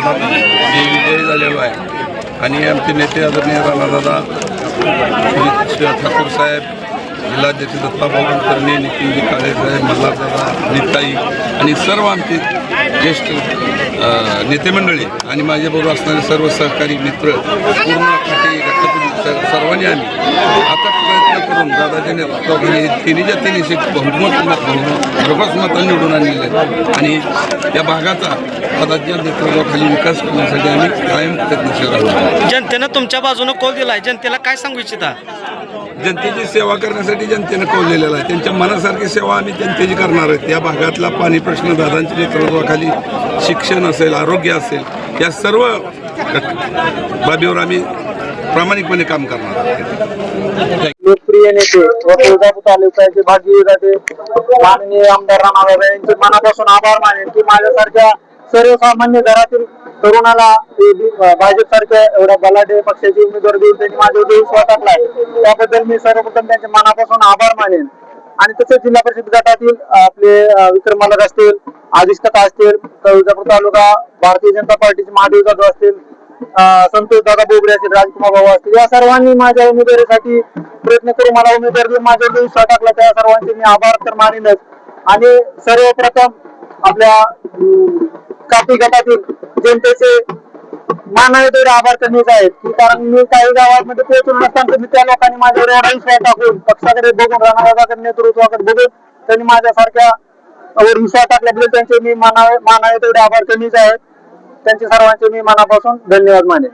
मतात मी विजयी झालेलो आहे आणि आमचे नेते आदरणीय राणादादा ठाकूर साहेब, जिल्हाध्यक्ष दत्ताभाऊ करणे, नितीनजी काळेसाहेब, मल्हारदादा, नीताई आणि सर्व आमचे ज्येष्ठ नेते मंडळी आणि माझ्याबरोबर असणारे सर्व सहकारी मित्र पूर्ण खाते सर्वांनी आम्ही आता प्रयत्न करून दादाच्या नेतृत्वाखाली तिन्हीच्या तिन्ही सीट भरघोस मतांनी निवडून आणलेले आहेत आणि या भागाचा दादाच्या नेतृत्वाखाली विकास करण्यासाठी आम्ही कायम प्रयत्नशील आहोत. जनतेनं तुमच्या बाजूनं कौल दिलाय, जनतेला काय सांगू इच्छिता? जनतेची सेवा करण्यासाठी जनतेनं कौल दिलेला आहे. त्यांच्या मनासारखी सेवा आम्ही जनतेची करणार आहेत. या भागातला पाणी प्रश्न दादांच्या नेतृत्वाखाली, शिक्षण असेल, आरोग्य असेल, या सर्व बाबीवर आम्ही प्रामाणिकपणे काम करणार आहोत. लोकप्रिय नेते व तुळजापूर तालुक्याचे भाग्य माननीय आमदार राणादादा यांचे मनापासून आभार मानेन की माझ्यासारख्या सर्वसामान्य घरातील तरुणाला भाजप सारख्या एवढ्या बलाढ्य पक्षाचे उमेदवार देऊन त्यांनी माझ्यावर विश्वास टाकलाय. त्याबद्दल मी सर्वप्रथम त्यांच्या मनापासून आभार मानेन. आणि तसेच जिल्हा परिषद गटातील आपले विक्रम मालक असतील, आदिश कथा असतील, तुळजापूर तालुका भारतीय जनता पार्टीचे महादेव जाधव असतील, संतोष दादा बोबडे असतील, राजकुमार भाऊ असतील, या सर्वांनी माझ्या उमेदवारीसाठी प्रयत्न करून मला उमेदवार देऊन माझ्यावर विश्वास टाकला. त्या सर्वांचे मी आभार तर मानेनच. आणि सर्वप्रथम आपल्या कापी गटातील जनतेचे मानावे तेवढे आभार करण्याचे आहेत की कारण मी काही गावांमध्ये पोहोचून नसताना त्या लोकांनी माझ्यावर एवढा विश्वास टाकून पक्षाकडे बघून राणादादाकडे नेतृत्वाकडे बघून त्यांनी माझ्यासारख्या विश्वास टाकल्याबद्दल त्यांचे मी मानावे तेवढे आभार करण्याचे आहेत. त्यांचे सर्वांचे मी मनापासून धन्यवाद मानेन.